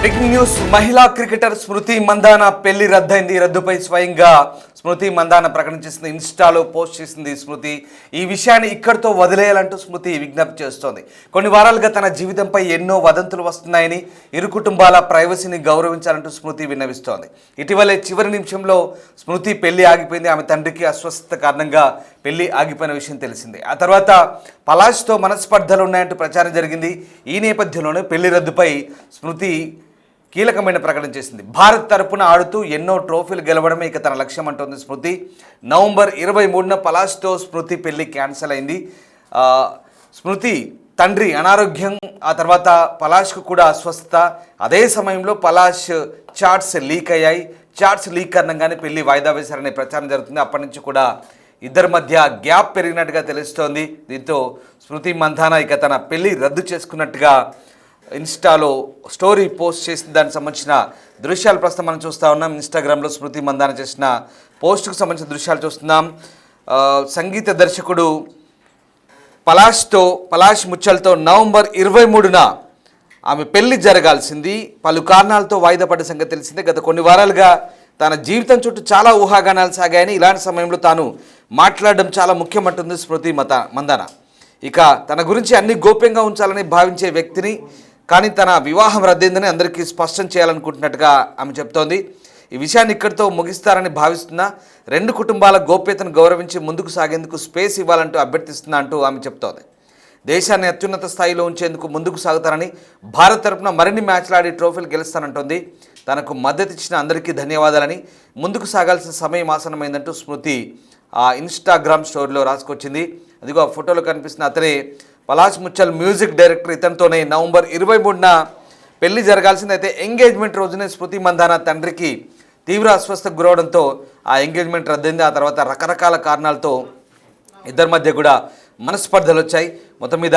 Breaking news. మహిళా cricketer Smriti Mandhana పెళ్లి రద్దయింది. రద్దుపై స్వయంగా స్మృతి మందాన ప్రకటించేసింది. ఇన్స్టాలో పోస్ట్ చేసింది స్మృతి. ఈ విషయాన్ని ఇక్కడితో వదిలేయాలంటూ స్మృతి విజ్ఞప్తి చేస్తోంది. కొన్ని వారాలుగా తన జీవితంపై ఎన్నో వదంతులు వస్తున్నాయని, ఇరు కుటుంబాల ప్రైవసీని గౌరవించాలంటూ స్మృతి విన్నవిస్తోంది. ఇటీవలే చివరి నిమిషంలో స్మృతి పెళ్లి ఆగిపోయింది. ఆమె తండ్రికి అస్వస్థత కారణంగా పెళ్లి ఆగిపోయిన విషయం తెలిసిందే. ఆ తర్వాత పలాష్తో మనస్పర్ధలు ఉన్నాయంటూ ప్రచారం జరిగింది. ఈ నేపథ్యంలోనే పెళ్లి రద్దుపై స్మృతి కీలకమైన ప్రకటన చేసింది. భారత్ తరపున ఆడుతూ ఎన్నో ట్రోఫీలు గెలవడమే ఇక తన లక్ష్యం అంటోంది స్మృతి. నవంబర్ 23న పలాష్తో స్మృతి పెళ్లి క్యాన్సిల్ అయింది. స్మృతి తండ్రి అనారోగ్యం, ఆ తర్వాత పలాష్కు కూడా అస్వస్థత. అదే సమయంలో పలాష్ చార్ట్స్ లీక్ అయ్యాయి. చార్ట్స్ లీక్ కారణంగానే పెళ్లి వాయిదా వేశారనే ప్రచారం జరుగుతుంది. అప్పటి నుంచి కూడా ఇద్దరి మధ్య గ్యాప్ పెరిగినట్టుగా తెలుస్తోంది. దీంతో స్మృతి మందాన ఇక తన పెళ్లి రద్దు చేసుకున్నట్టుగా ఇన్స్టాలో స్టోరీ పోస్ట్ చేసిన దానికి సంబంధించిన దృశ్యాలు ప్రస్తుతం మనం చూస్తూ ఉన్నాం. ఇన్స్టాగ్రామ్లో స్మృతి మందాన చేసిన పోస్టుకు సంబంధించిన దృశ్యాలు చూస్తున్నాం. సంగీత దర్శకుడు పలాష్ ముచ్చల్తో నవంబర్ 23న ఆమె పెళ్లి జరగాల్సింది పలు కారణాలతో వాయిదా పడ్డ సంగతి తెలిసిందే. గత కొన్ని వారాలుగా తన జీవితం చుట్టూ చాలా ఊహాగానాలు సాగాయని, ఇలాంటి సమయంలో తాను మాట్లాడడం చాలా ముఖ్యమంటుంది స్మృతి మందాన. ఇక తన గురించి అన్ని గోప్యంగా ఉంచాలని భావించే వ్యక్తిని, కానీ తన వివాహం రద్దయిందని అందరికీ స్పష్టం చేయాలనుకుంటున్నట్టుగా ఆమె చెప్తోంది. ఈ విషయాన్ని ఇక్కడితో ముగిస్తారని భావిస్తున్నా, రెండు కుటుంబాల గోప్యతను గౌరవించి ముందుకు సాగేందుకు స్పేస్ ఇవ్వాలంటూ అభ్యర్థిస్తున్నా అంటూ ఆమె చెప్తోంది. దేశాన్ని అత్యున్నత స్థాయిలో ఉంచేందుకు ముందుకు సాగుతారని, భారత్ తరపున మరిన్ని మ్యాచ్లు ఆడి ట్రోఫీలు గెలుస్తానంటోంది. తనకు మద్దతు ఇచ్చిన అందరికీ ధన్యవాదాలని, ముందుకు సాగాల్సిన సమయం ఆసనమైందంటూ స్మృతి ఆ ఇన్స్టాగ్రామ్ స్టోరీలో రాసుకొచ్చింది. అదిగో ఆ ఫోటోలో కనిపిస్తున్న అతనే Palash Muchhal music director. ఇతనితోనే November 23న పెళ్లి జరగాల్సింది. అయితే ఎంగేజ్మెంట్ రోజునే స్మృతి మందాన తండ్రికి తీవ్ర అస్వస్థతకు గురవడంతో ఆ ఎంగేజ్మెంట్ రద్దయింది. ఆ తర్వాత రకరకాల కారణాలతో ఇద్దరి మధ్య కూడా మనస్పర్ధలు వచ్చాయి. మొత్తం మీద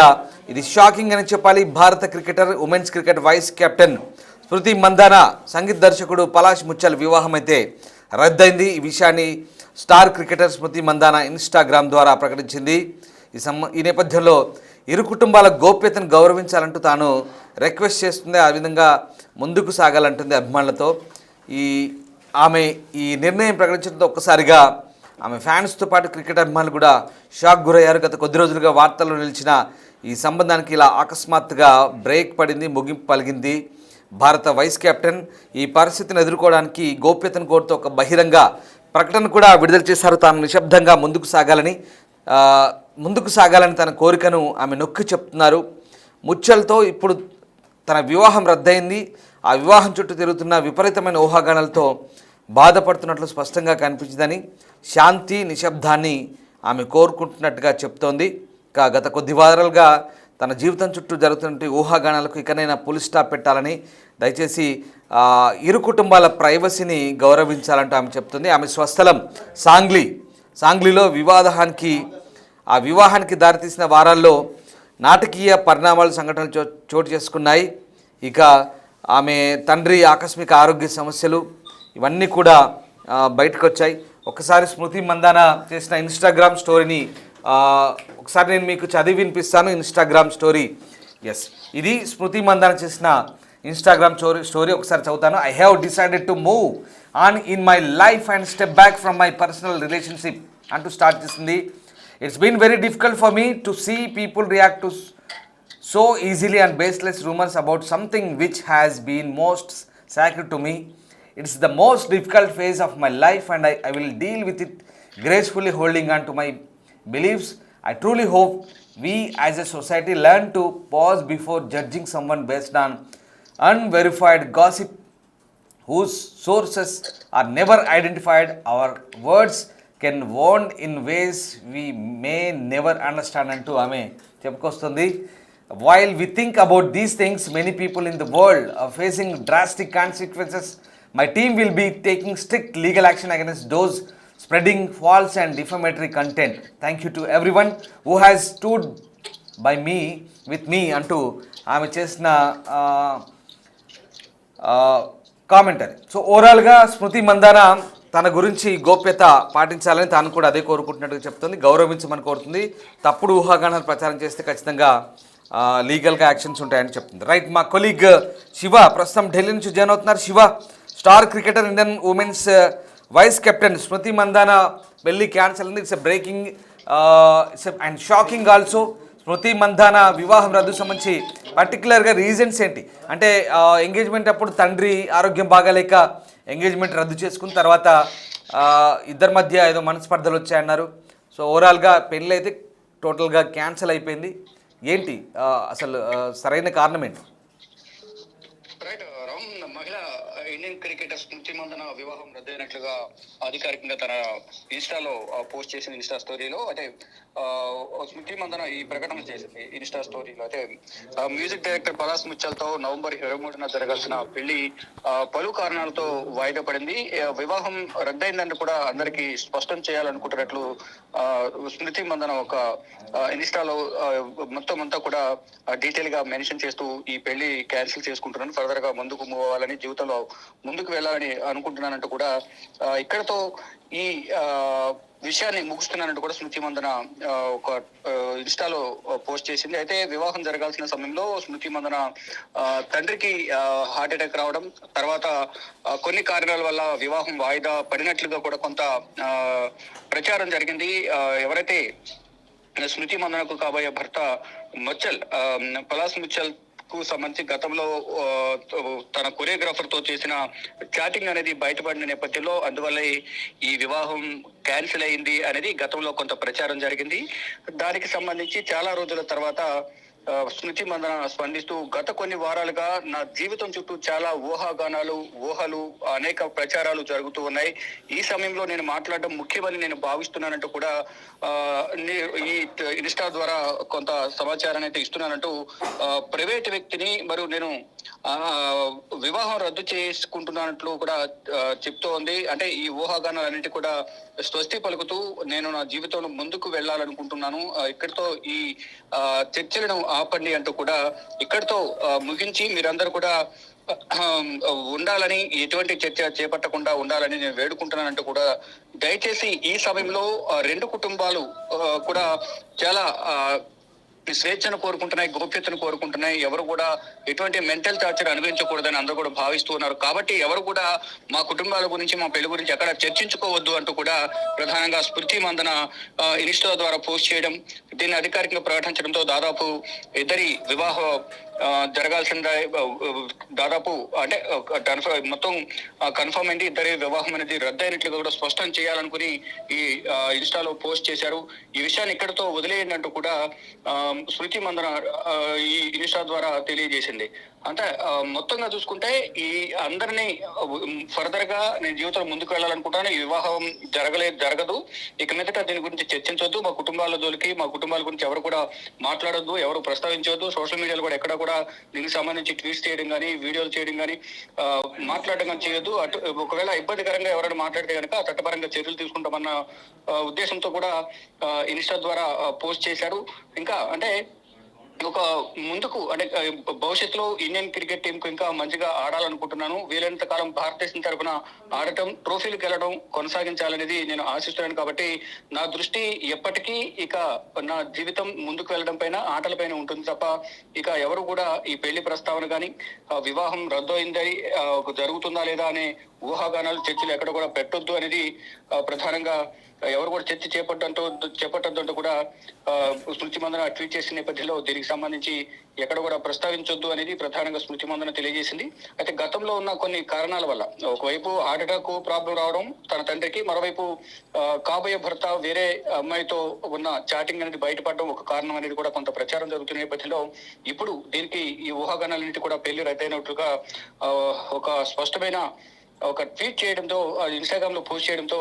ఇది షాకింగ్ అని చెప్పాలి. భారత cricketer, women's cricket vice captain Smriti Mandhana సంగీత దర్శకుడు పలాష్ ముచ్చల్ వివాహం అయితే రద్దయింది. ఈ విషయాన్ని star cricketer Smriti Mandhana Instagram ద్వారా ప్రకటించింది. ఈ నేపథ్యంలో ఇరు కుటుంబాల గోప్యతను గౌరవించాలంటూ తాను రిక్వెస్ట్ చేస్తుంది. ఆ విధంగా ముందుకు సాగాలంటుంది అభిమానులతో. ఆమె ఈ నిర్ణయం ప్రకటించడంతో ఒక్కసారిగా ఆమె ఫ్యాన్స్తో పాటు క్రికెట్ అభిమానులు కూడా షాక్ గురయ్యారు. గత కొద్ది రోజులుగా వార్తల్లో నిలిచిన ఈ సంబంధానికి ఇలా అకస్మాత్తుగా బ్రేక్ పడింది, ముగింపు పలిగింది. భారత వైస్ కెప్టెన్ ఈ పరిస్థితిని ఎదుర్కోవడానికి గోప్యతను కోరుతూ ఒక బహిరంగ ప్రకటన కూడా విడుదల చేశారు. తాను నిశ్శబ్దంగా ముందుకు సాగాలని తన కోరికను ఆమె నొక్కి చెప్తున్నారు. ముచ్చల్తో ఇప్పుడు తన వివాహం రద్దయింది. ఆ వివాహం చుట్టూ తిరుగుతున్న విపరీతమైన ఊహాగానాలతో బాధపడుతున్నట్లు స్పష్టంగా కనిపించిందని, శాంతి నిశ్శబ్దాన్ని ఆమె కోరుకుంటున్నట్టుగా చెప్తోంది. గత కొద్ది వారాలుగా తన జీవితం చుట్టూ జరుగుతున్న ఊహాగానాలకు ఇకనైనా పులి స్టాప్ పెట్టాలని, దయచేసి ఇరు కుటుంబాల ప్రైవసీని గౌరవించాలంటూ ఆమె చెప్తుంది. ఆమె స్వస్థలం సాంగ్లీలో వివాహానికి దారితీసిన వారాల్లో నాటకీయ పరిణామాలు, సంఘటనలు చోటు చేసుకున్నాయి. ఇక ఆమె తండ్రి ఆకస్మిక ఆరోగ్య సమస్యలు ఇవన్నీ కూడా బయటకు వచ్చాయి. ఒకసారి స్మృతి మందాన చేసిన ఇన్స్టాగ్రామ్ స్టోరీని ఒకసారి నేను మీకు చదివి వినిపిస్తాను. Instagram story. ఇది స్మృతి మందాన చేసిన ఇన్స్టాగ్రామ్ స్టోరీ ఒకసారి చదువుతాను. I have decided to move on in my life and step back from my personal relationship అంటూ స్టార్ట్ చేసింది. It's been very difficult for me to see people react to so easily and baseless rumors about something which has been most sacred to me. It's the most difficult phase of my life and I will deal with it gracefully, holding on to my beliefs. I truly hope we as a society learn to pause before judging someone based on unverified gossip whose sources are never identified. Our words can wound in ways we may never understand అంటూ ఆమె చెప్పుకొస్తుంది. While we think about these things, many people in the world are facing drastic consequences. My team will be taking strict legal action against those spreading false and defamatory content. Thank you to everyone who has stood by me with me అంటూ ఆమె చేసిన commentary. So ఓవరాల్గా స్మృతి మందాన తన గురించి గోప్యత పాటించాలని తాను కూడా అదే కోరుకుంటున్నట్టుగా చెప్తుంది. గౌరవించమని కోరుతుంది. తప్పుడు ఊహాగానాలు ప్రచారం చేస్తే ఖచ్చితంగా లీగల్గా యాక్షన్స్ ఉంటాయని చెప్తుంది. రైట్, మా కొలీగ్ శివ ప్రస్తుతం ఢిల్లీ నుంచి జాయిన్ అవుతున్నారు. Shiva, star cricketer Indian women's vice captain Smriti Mandhana పెళ్లి క్యాన్సల్ అయింది. It's breaking and shocking also. Smriti Mandhana వివాహం రద్దు సంబంధించి పర్టికులర్గా రీజన్స్ ఏంటి అంటే ఎంగేజ్మెంట్ అప్పుడు తండ్రి ఆరోగ్యం బాగాలేక ఎంగేజ్మెంట్ రద్దు చేసుకున్న తర్వాత ఇద్దరి మధ్య ఏదో మనస్పర్ధలు వచ్చాయన్నారు. సో ఓవరాల్గా పెళ్ళి అయితే టోటల్గా క్యాన్సిల్ అయిపోయింది. ఏంటి అసలు సరైన కారణం ఏంటి? రైట్ రామ్, మహిళ ఇండియన్ క్రికెటర్ స్మృతి మందన వివాహం రద్దయినట్లుగా అధికారికంగా తన ఇన్స్టాలో పోస్ట్ చేసిన ఇన్స్టా స్టోరీలో అంటే స్మృతి మందన ఈ ప్రకటన చేసింది ఇన్స్టా స్టోరీలో. అయితే మ్యూజిక్ డైరెక్టర్ పలాస్ ముచ్చల్తో నవంబర్ 23న జరగాల్సిన పెళ్లి పలు కారణాలతో వాయిదా పడింది. వివాహం రద్దయిందని కూడా అందరికీ స్పష్టం చేయాలనుకుంటున్నట్లు స్మృతి మందన ఒక ఇన్స్టాలో మొత్తం అంతా కూడా డీటెయిల్ గా మెన్షన్ చేస్తూ ఈ పెళ్లి క్యాన్సిల్ చేసుకుంటున్నాను, ఫర్దర్ గా ముందుకు మూవ్ అవ్వాలని, జీవితంలో ముందుకు వెళ్ళాలని అనుకుంటున్నానంటూ కూడా ఇక్కడతో ఈ విషయాన్ని ముగుస్తున్నానంటూ కూడా స్మృతి మందన ఒక ఇన్స్టాలో పోస్ట్ చేసింది. అయితే వివాహం జరగాల్సిన సమయంలో స్మృతి మందన తండ్రికి హార్ట్ అటాక్ రావడం, తర్వాత కొన్ని కారణాల వల్ల వివాహం వాయిదా పడినట్లుగా కూడా కొంత ప్రచారం జరిగింది. ఎవరైతే స్మృతి మందనకు కాబోయే భర్త ముచ్చల్, పలాస్ ముచ్చల్ కు సంబంధించి గతంలో తన కొరియోగ్రాఫర్ తో చేసిన చాటింగ్ అనేది బయటపడిన నేపథ్యంలో అందువల్ల ఈ వివాహం క్యాన్సిల్ అయింది అనేది గతంలో కొంత ప్రచారం జరిగింది. దానికి సంబంధించి చాలా రోజుల తర్వాత స్మృతి మందన స్పందిస్తూ గత కొన్ని వారాలుగా నా జీవితం చుట్టూ చాలా ఊహాగానాలు, ఊహలు, అనేక ప్రచారాలు జరుగుతూ ఉన్నాయి. ఈ సమయంలో నేను మాట్లాడడం ముఖ్యమని నేను భావిస్తున్నానంటూ కూడా ఈ ఇన్స్టా ద్వారా కొంత సమాచారాన్ని అయితే ఇస్తున్నానంటూ ప్రైవేట్ వ్యక్తిని మరియు నేను వివాహం రద్దు చేసుకుంటున్నట్లు కూడా చెప్తూ ఉంది. అంటే ఈ ఊహాగానాలన్నింటి కూడా స్వస్తి పలుకుతూ నేను నా జీవితంలో ముందుకు వెళ్ళాలనుకుంటున్నాను, ఇక్కడితో ఈ చర్చలను ఆపండి అంటూ కూడా ఇక్కడితో ముగించి మీరందరూ కూడా ఉండాలని, ఎటువంటి చర్చ చేపట్టకుండా ఉండాలని నేను వేడుకుంటున్నానంటూ కూడా దయచేసి ఈ సమయంలో రెండు కుటుంబాలు కూడా చాలా స్వేచ్ఛను కోరుకుంటున్నాయి, గోప్యతను కోరుకుంటున్నాయి. ఎవరు కూడా ఎటువంటి మెంటల్ టార్చర్ అనుభవించకూడదని అందరూ కూడా భావిస్తూ ఉన్నారు. కాబట్టి ఎవరు కూడా మా కుటుంబాల గురించి, మా పెళ్లి గురించి ఎక్కడ చర్చించుకోవద్దు అంటూ కూడా ప్రధానంగా స్మృతి మందన ఇన్స్టా ద్వారా పోస్ట్ చేయడం, దీన్ని అధికారికంగా ప్రకటించడంతో దాదాపు ఇద్దరి వివాహ జరగాల్సిన దాదాపు అంటే మొత్తం కన్ఫర్మ్ అయింది. ఇద్దరి వివాహం అనేది రద్దయినట్లుగా కూడా స్పష్టం చేయాలనుకుని ఈ ఇన్స్టాలో పోస్ట్ చేశారు. ఈ విషయాన్ని ఇక్కడితో వదిలేయండి అంటూ కూడా స్మృతి మందన ఈ ఇన్స్టా ద్వారా తెలియజేసింది. అంటే మొత్తంగా చూసుకుంటే ఈ అందరినీ ఫర్దర్ గా నేను జీవితంలో ముందుకు వెళ్ళాలనుకుంటాను, ఈ వివాహం జరగదు, ఇక మీదట దీని గురించి చర్చించొద్దు, మా కుటుంబాల జోలికి, మా కుటుంబాల గురించి ఎవరు కూడా మాట్లాడొద్దు, ఎవరు ప్రస్తావించవద్దు, సోషల్ మీడియాలో కూడా ఎక్కడ కూడా దీనికి సంబంధించి ట్వీట్స్ చేయడం కానీ, వీడియోలు చేయడం కానీ, మాట్లాడడం కానీ చేయొద్దు. అటు ఒకవేళ ఇబ్బందికరంగా ఎవరైనా మాట్లాడితే కనుక చట్టపరంగా చర్యలు తీసుకుంటామన్న ఉద్దేశంతో కూడా ఇన్స్టా ద్వారా పోస్ట్ చేశారు. ఇంకా అంటే ఒక ముందుకు అంటే భవిష్యత్తులో ఇండియన్ క్రికెట్ టీం కు ఇంకా మంచిగా ఆడాలనుకుంటున్నాను, వీలైనంత కాలం భారతదేశం తరఫున ఆడటం, ట్రోఫీలకు వెళ్ళడం కొనసాగించాలనేది నేను ఆశిస్తున్నాను. కాబట్టి నా దృష్టి ఎప్పటికీ ఇక నా జీవితం ముందుకు వెళ్ళడం పైన, ఆటల పైన ఉంటుంది తప్ప ఇక ఎవరు కూడా ఈ పెళ్లి ప్రస్తావన కానీ, వివాహం రద్దు అయిందని జరుగుతుందా లేదా అనే ఊహాగానాలు, చర్చలు ఎక్కడ కూడా పెట్టొద్దు అనేది ప్రధానంగా ఎవరు కూడా చర్చ చేపట్టద్దంటూ కూడా స్మృతి మందన ట్వీట్ చేసిన నేపథ్యంలో దీనికి సంబంధించి ఎక్కడ కూడా ప్రస్తావించొద్దు అనేది ప్రధానంగా స్మృతి మందన తెలియజేసింది. అయితే గతంలో ఉన్న కొన్ని కారణాల వల్ల ఒకవైపు హార్ట్ అటాక్ ప్రాబ్లం రావడం తన తండ్రికి, మరోవైపు కాబోయే భర్త వేరే అమ్మాయితో ఉన్న చాటింగ్ అనేది బయటపడడం ఒక కారణం అనేది కూడా కొంత ప్రచారం జరుగుతున్న నేపథ్యంలో ఇప్పుడు దీనికి ఈ ఊహాగానాలన్నింటి కూడా పెళ్లి రద్దయినట్లుగా ఒక స్పష్టమైన ఒక ట్వీట్ చేయడంతో, ఇన్స్టాగ్రామ్ లో పోస్ట్ చేయడంతో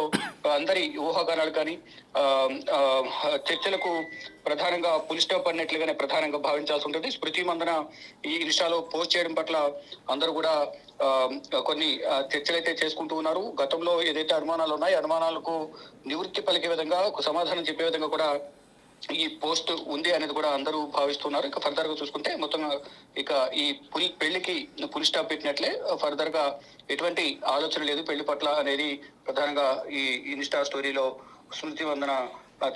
అందరి ఊహాగానాలు కానీ చర్చలకు ప్రధానంగా పులి స్టాప్ పడినట్లుగానే ప్రధానంగా భావించాల్సి ఉంటుంది. స్మృతి మందన ఈ ఇన్స్టాలో పోస్ట్ చేయడం పట్ల అందరూ కూడా కొన్ని చర్చలు అయితే చేసుకుంటూ ఉన్నారు. గతంలో ఏదైతే అనుమానాలు ఉన్నాయో అనుమానాలకు నివృత్తి పలికే విధంగా, ఒక సమాధానం చెప్పే విధంగా కూడా ఈ పోస్ట్ ఉంది అనేది కూడా అందరూ భావిస్తున్నారు. ఇక ఫర్దర్ గా చూసుకుంటే మొత్తం ఇక ఈ పెళ్లికి పులి స్టాప్ పెట్టినట్లే, ఫర్దర్ గా ఎటువంటి ఆలోచన లేదు పెళ్లి పట్ల అనేది ప్రధానంగా ఈ ఇన్స్టా స్టోరీలో స్మృతి మందన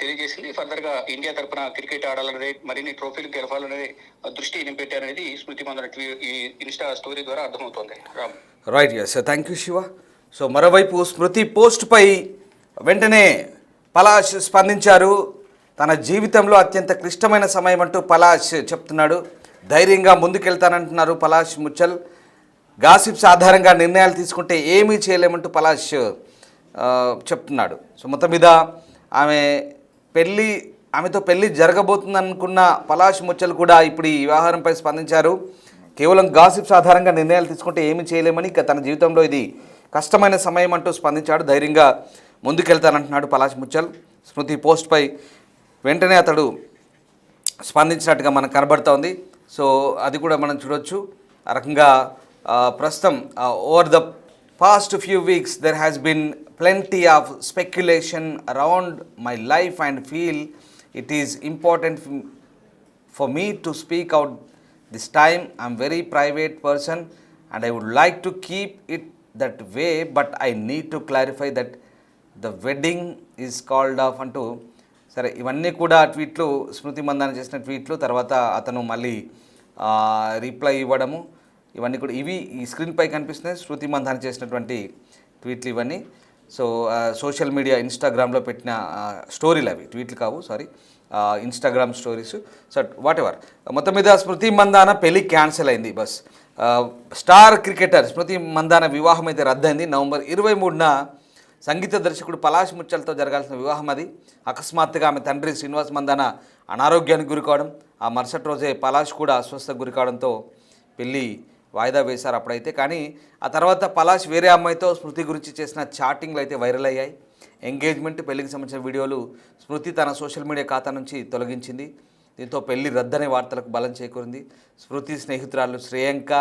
తెలియజేసి ఫర్దర్ గా ఇండియా తరపున క్రికెట్ ఆడాలనేది, మరిన్ని ట్రోఫీలు గెలవాలనేది దృష్టి నింపెట్టారనేది స్మృతి మందన ఈ ఇన్స్టా స్టోరీ ద్వారా అర్థమవుతోంది. Ram. Right, yes, thank you Shiva. So మరోవైపు స్మృతి పోస్ట్పై వెంటనే పలాష్ స్పందించారు. తన జీవితంలో అత్యంత క్లిష్టమైన సమయం అంటూ పలాష్ చెప్తున్నాడు. ధైర్యంగా ముందుకెళ్తానంటున్నారు పలాష్ ముచ్చల్. గాసిప్స్ ఆధారంగా నిర్ణయాలు తీసుకుంటే ఏమీ చేయలేమంటూ పలాష్ చెప్తున్నాడు. సో మొత్తం మీద ఆమెతో పెళ్ళి జరగబోతుందనుకున్న పలాష్ ముచ్చల్ కూడా ఇప్పుడు ఈ వ్యవహారంపై స్పందించారు. కేవలం గాసిప్స్ ఆధారంగా నిర్ణయాలు తీసుకుంటే ఏమీ చేయలేమని, ఇక తన జీవితంలో ఇది కష్టమైన సమయం అంటూ స్పందించాడు. ధైర్యంగా ముందుకెళ్తానంటున్నాడు పలాష్ ముచ్చల్. స్మృతి పోస్ట్పై వెంటనే అతడు స్పందించినట్టుగా మనకు కనబడుతోంది. సో అది కూడా మనం చూడొచ్చు. ఆ రకంగా ప్రస్తుతం over the past few weeks there has been plenty of speculation around my life and feel it is important for me to speak out this time. I'm very private person and I would like to keep it that way, but I need to clarify that the wedding is called off అంటూ సరే ఇవన్నీ కూడా ట్వీట్లు, స్మృతి మందాన చేసిన ట్వీట్లు, తర్వాత అతను మళ్ళీ రిప్లై ఇవ్వడము, ఇవన్నీ కూడా ఇవి ఈ స్క్రీన్పై కనిపిస్తున్నాయి. స్మృతి మందాన చేసినటువంటి ట్వీట్లు ఇవన్నీ. సో సోషల్ మీడియా ఇన్స్టాగ్రామ్లో పెట్టిన స్టోరీలు, అవి ట్వీట్లు కావు, sorry, Instagram stories. So what ever, మొత్తం మీద స్మృతి మందాన పెళ్ళి క్యాన్సిల్ అయింది. Bus star cricketer Smriti Mandhana వివాహం అయితే రద్దయింది. నవంబర్ 23న సంగీత దర్శకుడు పలాష్ ముచ్చల్తో జరగాల్సిన వివాహం అది. అకస్మాత్తుగా ఆమె తండ్రి శ్రీనివాస్ మందాన అనారోగ్యానికి గురికావడం, ఆ మరుసటి రోజే పలాష్ కూడా అస్వస్థకు గురికావడంతో పెళ్ళి వాయిదా వేశారు అప్పుడైతే. కానీ ఆ తర్వాత పలాష్ వేరే అమ్మాయితో స్మృతి గురించి చేసిన చాటింగ్లు అయితే వైరల్ అయ్యాయి. ఎంగేజ్మెంట్, పెళ్లికి సంబంధించిన వీడియోలు స్మృతి తన సోషల్ మీడియా ఖాతా నుంచి తొలగించింది. దీంతో పెళ్లి రద్దనే వార్తలకు బలం చేకూరింది. స్మృతి స్నేహితురాలు శ్రేయాంక,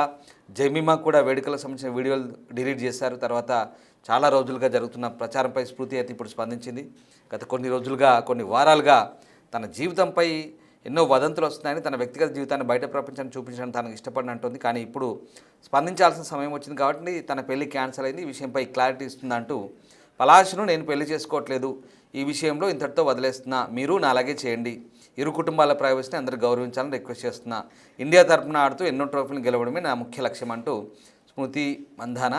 జమీమా కూడా వేడుకలకు సంబంధించిన వీడియోలు డిలీట్ చేశారు. తర్వాత చాలా రోజులుగా జరుగుతున్న ప్రచారంపై స్మృతి అయితే ఇప్పుడు స్పందించింది. గత కొన్ని వారాలుగా తన జీవితంపై ఎన్నో వదంతులు వస్తున్నాయని, తన వ్యక్తిగత జీవితాన్ని బయట ప్రపంచాన్ని చూపించడానికి తనకు ఇష్టపడిన అంటుంది. కానీ ఇప్పుడు స్పందించాల్సిన సమయం వచ్చింది కాబట్టి తన పెళ్లి క్యాన్సిల్ అయింది. ఈ విషయంపై క్లారిటీ ఇస్తుందంటూ, పలాష్ను నేను పెళ్లి చేసుకోవట్లేదు, ఈ విషయంలో ఇంతటితో వదిలేస్తున్నా, మీరు నా అలాగే చేయండి, ఇరు కుటుంబాల ప్రైవసీని అందరూ గౌరవించాలని రిక్వెస్ట్ చేస్తున్నా, ఇండియా తరఫున ఆడుతూ ఎన్నో ట్రోఫీలు గెలవడమే నా ముఖ్య లక్ష్యం అంటూ స్మృతి మందాన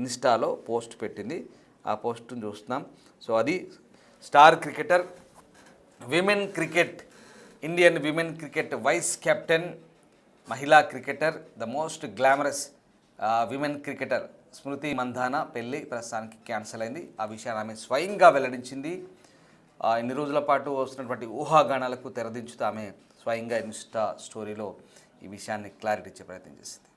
ఇన్స్టాలో పోస్ట్ పెట్టింది. ఆ పోస్ట్ను చూస్తున్నాం. సో అది star cricketer, Indian women cricket vice captain, మహిళా cricketer, the most glamorous women cricketer Smriti Mandhana పెళ్ళి ప్రస్తుతానికి క్యాన్సిల్ అయింది. ఆ విషయాన్ని ఆమె స్వయంగా వెల్లడించింది. ఇన్ని రోజుల పాటు వస్తున్నటువంటి ఊహాగానాలకు తెరదించుతూ ఆమె స్వయంగా ఇన్స్టా స్టోరీలో ఈ విషయాన్ని క్లారిటీ ఇచ్చే ప్రయత్నం చేసింది.